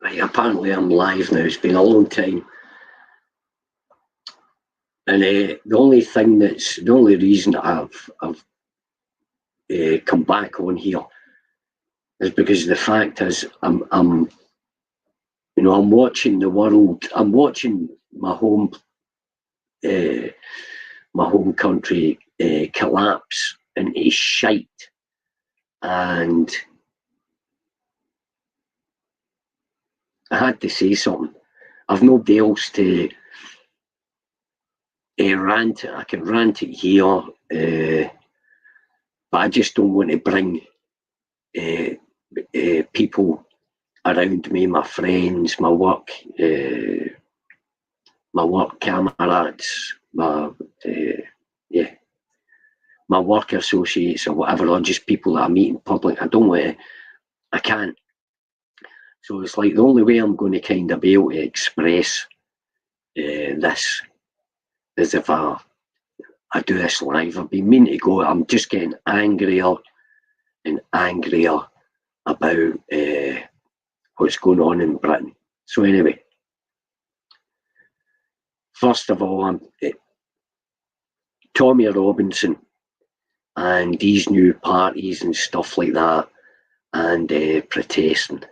Right, apparently I'm live now. It's been a long time. And the only reason I've come back on here is because the fact is I'm watching the world. I'm watching uh, my home country collapse into shite, and I had to say something. I've nobody else to rant. I can rant it here, but I just don't want to bring people around me, my friends, my work comrades, yeah, my work associates or whatever, or just people that I meet in public. I can't. So it's like the only way I'm going to kind of be able to express this is if I do this live. I've been meaning to go. I'm just getting angrier and angrier about what's going on in Britain. So anyway, first of all, Tommy Robinson and these new parties and stuff like that, and protesting,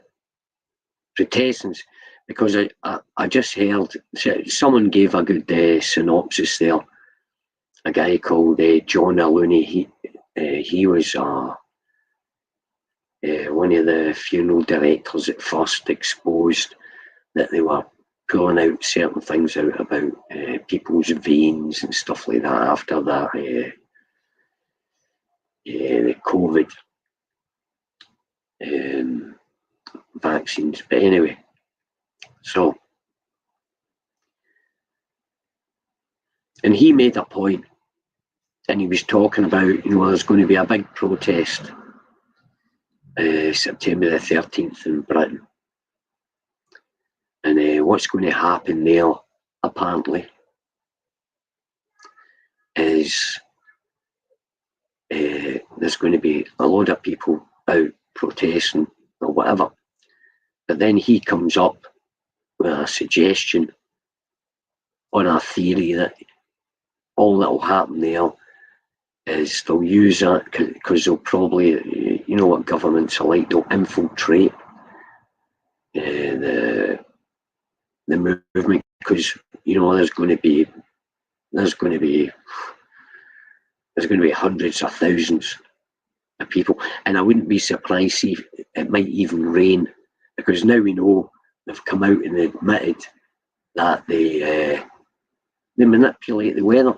because I just heard someone gave a good synopsis there. A guy called John Allooney. He was one of the funeral directors that first exposed that they were pulling out certain things out about people's veins and stuff like that after that the COVID vaccines. But anyway, so, and he made a point, and he was talking about, there's going to be a big protest September the 13th in Britain. And what's going to happen there, apparently, is there's going to be a load of people out protesting or whatever. But then he comes up with a suggestion on a theory that all that will happen there is they'll use that because they'll probably, you know what governments are like, they'll infiltrate the movement, because there's going to be hundreds of thousands of people, and I wouldn't be surprised if it might even rain, because now we know they've come out and admitted that they manipulate the weather.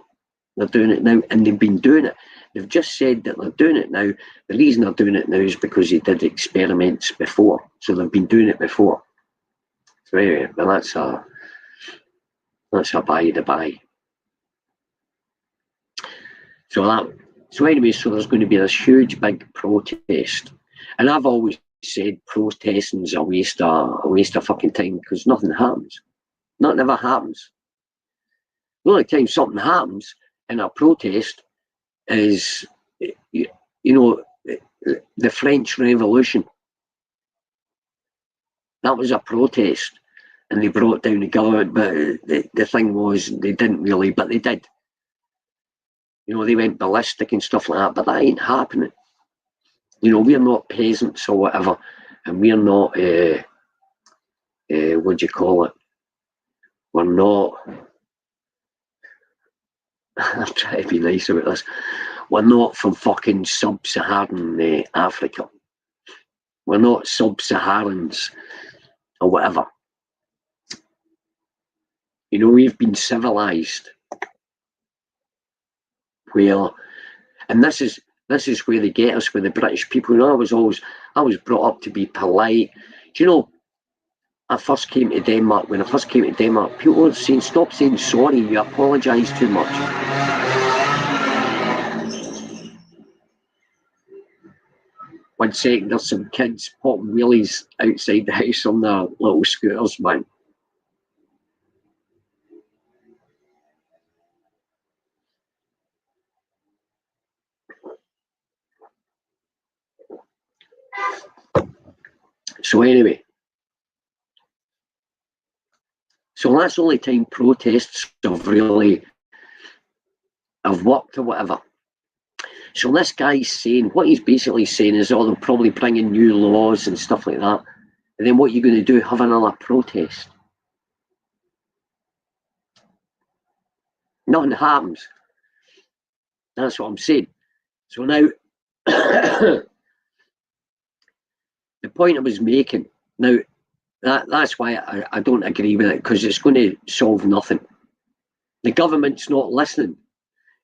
They're doing it now, and they've been doing it. They've just said that they're doing it now. The reason they're doing it now is because they did experiments before, so they've been doing it before. So anyway, but that's a by the by. So anyway, so there's going to be this huge big protest, and I've always said protesting is a waste of fucking time, because nothing happens. Nothing ever happens. The only time something happens in a protest is, the French Revolution. That was a protest, and they brought down the government, but the thing was, they didn't really, but they did. They went ballistic and stuff like that, but that ain't happening. We're not peasants or whatever, and we're not, what do you call it? We're not, I'm trying to be nice about this, we're not from fucking sub-Saharan Africa. We're not sub-Saharans or whatever. We've been civilized where, and this is where they get us with the British people. I was brought up to be polite. Do you know, when I first came to Denmark, people were saying, stop saying sorry, you apologise too much. One second, there's some kids popping wheelies outside the house on their little scooters, man. So anyway, So that's the only time protests have worked or whatever. So this guy's saying, what he's basically saying is, oh, they'll probably bring in new laws and stuff like that. And then what are you going to do? Have another protest? Nothing happens. That's what I'm saying. So now, the point I was making, now, that's why I don't agree with it, because it's going to solve nothing. The government's not listening.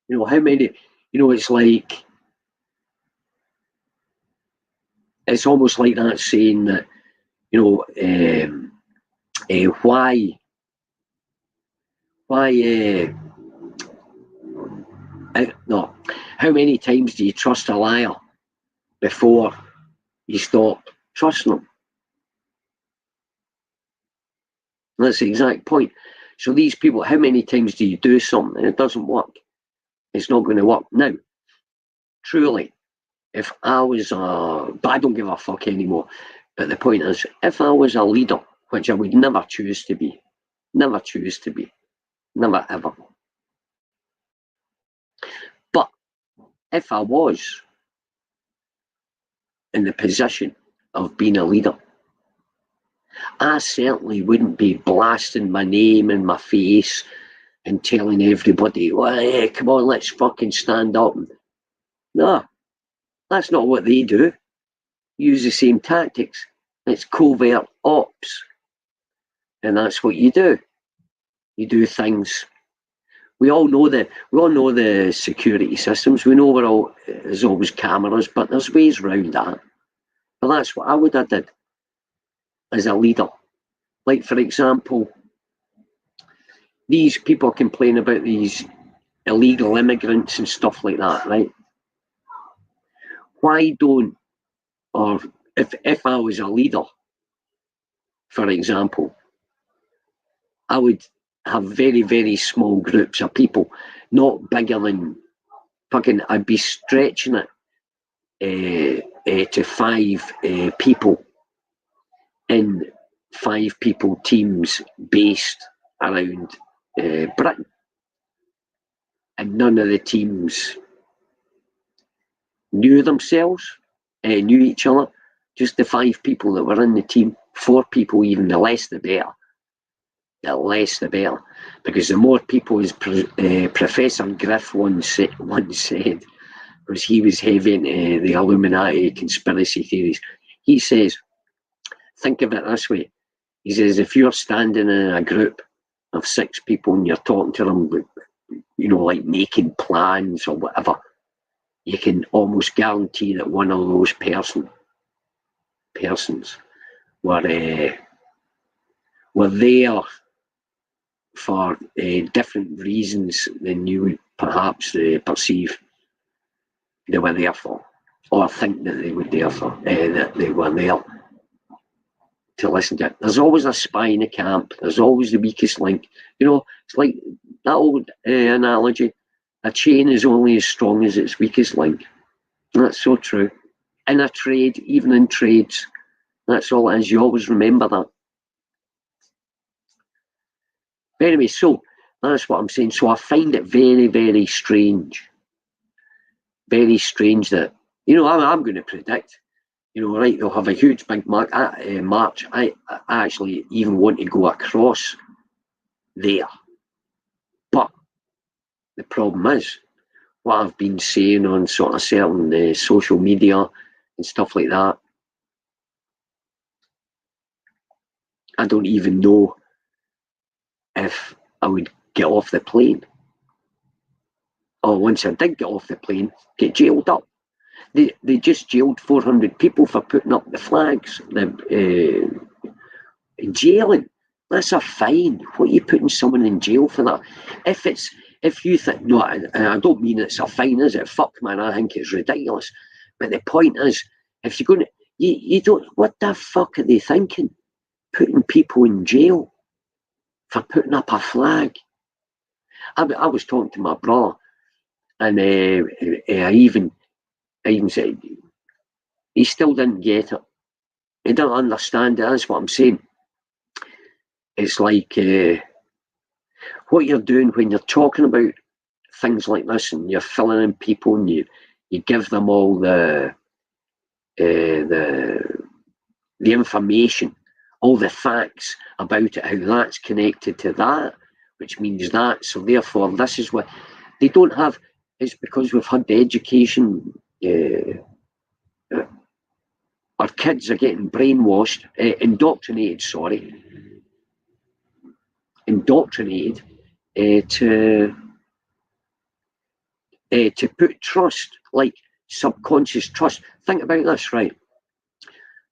You know, how many, you know, it's like, it's almost like that saying that, you know, why, no, how many times do you trust a liar before you stop trusting them? That's the exact point. So these people, how many times do you do something and it doesn't work? It's not going to work. Now, truly, if I was but I don't give a fuck anymore. But the point is, if I was a leader, which I would never choose to be, never ever. But if I was in the position of being a leader, I certainly wouldn't be blasting my name in my face and telling everybody, well, hey, come on, let's fucking stand up. No, that's not what they do. Use the same tactics. It's covert ops. And that's what you do. You do things. We all know the security systems. We know there's always cameras, but there's ways around that. But that's what I would have did as a leader. Like, for example, these people complain about these illegal immigrants and stuff like that, right? Why don't, or if I was a leader, for example, I would have very, very small groups of people, not bigger than fucking, I'd be stretching it to 5 people in 5 people teams based around Britain. And none of the teams knew themselves, knew each other. Just the 5 people that were in the team, 4 people even, the less the better. The less the better. Because the more people, as Professor Griff once said, because he was heavy into the Illuminati conspiracy theories, he says, think of it this way. He says, if you're standing in a group of 6 people and you're talking to them, you know, like making plans or whatever, you can almost guarantee that one of those persons were there for different reasons than you would perhaps perceive they were there for, or think that they were there for, that they were there to listen to it. There's always a spy in the camp. There's always the weakest link. You know, it's like that old analogy. A chain is only as strong as its weakest link. And that's so true. In a trade, even in trades, that's all it is. You always remember that. But anyway, so that's what I'm saying. So I find it very, very strange. Very strange that, you know, I'm going to predict, you know, right, they'll have a huge big march. I actually even want to go across there. But the problem is, what I've been saying on sort of certain social media and stuff like that, I don't even know if I would get off the plane. Or once I did get off the plane, get jailed up. They just jailed 400 people for putting up the flags. Jailing, that's a fine. What are you putting someone in jail for that? If you think, no, and I don't mean it's a fine, is it? Fuck, man, I think it's ridiculous. But the point is, if you're going to, you don't, what the fuck are they thinking? Putting people in jail for putting up a flag. I was talking to my brother, and I even said, he still didn't get it. He didn't understand it. That's what I'm saying. it's like what you're doing when you're talking about things like this, and you're filling in people, and you give them all the information, all the facts about it, how that's connected to that, which means that. So therefore, this is what they don't have. It's because we've had the education. Our kids are getting brainwashed, indoctrinated to put trust, like subconscious trust. Think about this, right?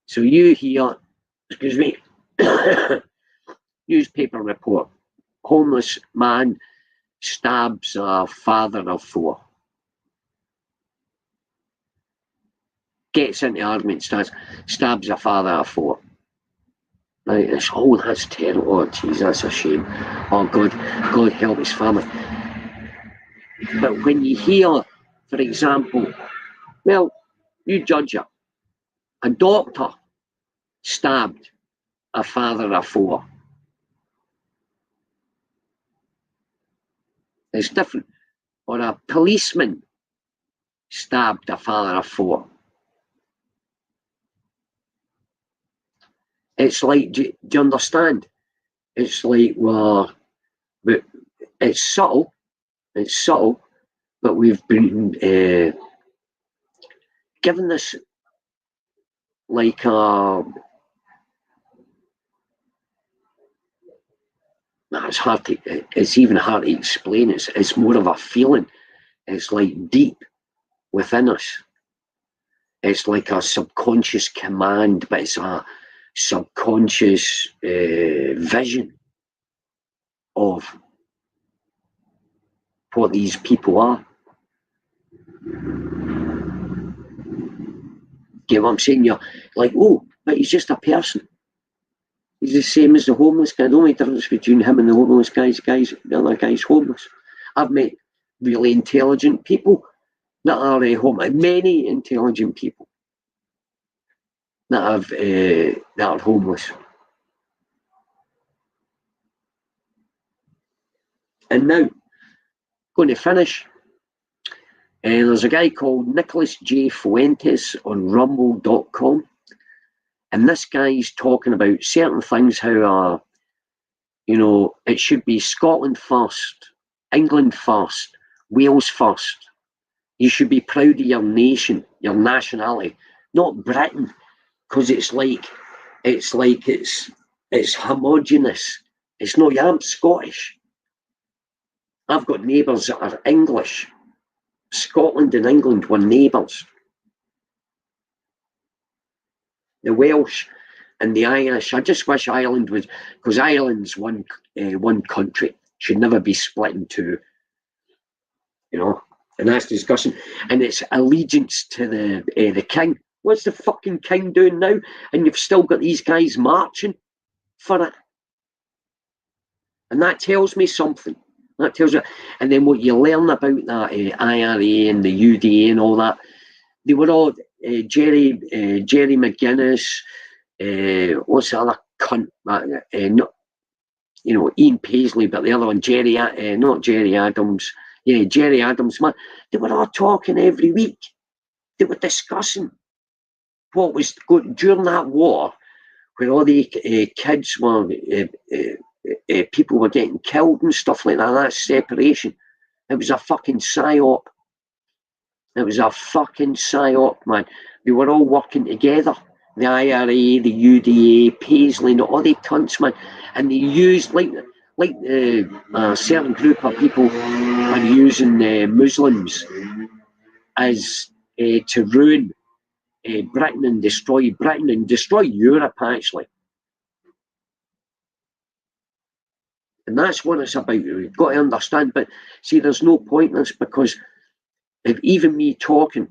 So you hear, excuse me, newspaper report: homeless man stabs a father of four. Gets into argument, stabs a father of four. Right, it's, oh, that's terrible. Oh, jeez, that's a shame. Oh, God help his family. But when you hear, for example, well, you judge it, a doctor stabbed a father of four. It's different. Or a policeman stabbed a father of four. It's like, do you understand? It's like, well, but it's subtle, but we've been given this like it's even hard to explain. It's more of a feeling. It's like deep within us. It's like a subconscious command, but it's a subconscious vision of what these people are. Get what I'm saying? You're like, oh, but he's just a person. He's the same as the homeless guy. The only difference between him and the homeless the other guy's homeless. I've met really intelligent people that are homeless. Many intelligent people that are homeless. And now, going to finish. There's a guy called Nicholas J. Fuentes on rumble.com. And this guy's talking about certain things, how, it should be Scotland first, England first, Wales first. You should be proud of your nation, your nationality, not Britain, because it's homogenous. It's not, I'm Scottish. I've got neighbours that are English. Scotland and England were neighbours. The Welsh and the Irish. I just wish Ireland was, because Ireland's one country, should never be split in two. And that's discussion. And it's allegiance to the king. What's the fucking king doing now? And you've still got these guys marching for it. And that tells me something. That tells you. And then what you learn about that IRA and the UDA and all that, they were all Jerry McGuinness. What's the other cunt? Ian Paisley, but the other one, not Jerry Adams. Yeah, Jerry Adams, man. They were all talking every week. They were discussing what was good during that war, where all the kids were, people were getting killed and stuff like that. That's separation. It was a fucking psyop. It was a fucking psyop, man. They were all working together. The IRA, the UDA, Paisley, all the cunts, man. And they used, like a certain group of people are using Muslims as to ruin Britain and destroy Europe, actually. And that's what it's about. You've got to understand. But see, there's no point in this, because if even me talking,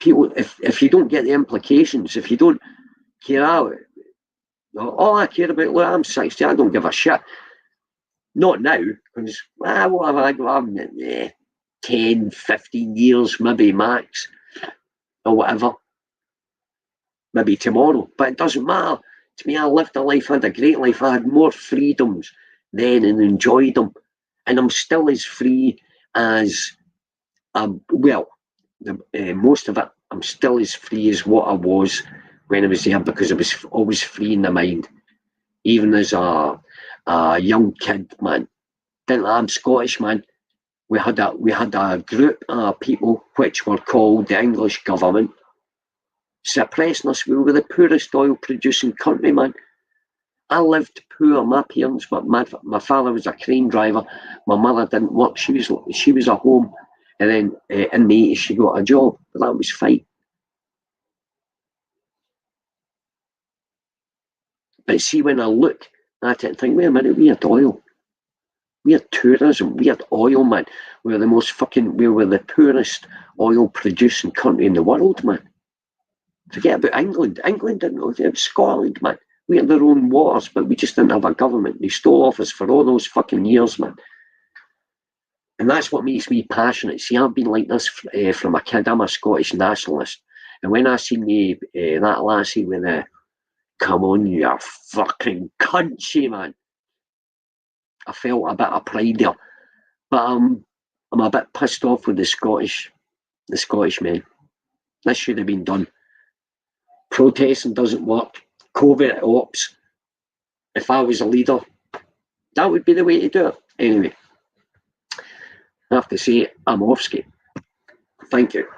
people, if you don't get the implications, if you don't care out, all I care about, look, I'm 60, I don't give a shit. Not now, because what have I got? 10, 15 years, maybe max, or whatever. Maybe tomorrow, but it doesn't matter. To me, I lived a life, I had a great life. I had more freedoms then and enjoyed them. And I'm still as free as, most of it, I'm still as free as what I was when I was there, because I was always free in the mind. Even as a young kid, man. I'm Scottish, man. We had a group of people which were called the English government suppressing us. We were the poorest oil producing country, man. I lived poor. My parents, my father was a crane driver. My mother didn't work. She was at home, and then in the 80s she got a job. But that was fine. But see, when I look at it and think, wait a minute, we had oil. We had tourism. We had oil, man. We were the poorest oil producing country in the world, man. Forget about England. England didn't know. It was Scotland, man. We had their own wars, but we just didn't have a government. They stole off us for all those fucking years, man. And that's what makes me passionate. See, I've been like this from a kid. I'm a Scottish nationalist. And when I seen that lassie with the, come on, you fucking country, man, I felt a bit of pride there. But I'm a bit pissed off with the Scottish men. This should have been done. Protesting doesn't work. Covert ops. If I was a leader, that would be the way to do it. Anyway, I have to say, I'm off skate. Thank you.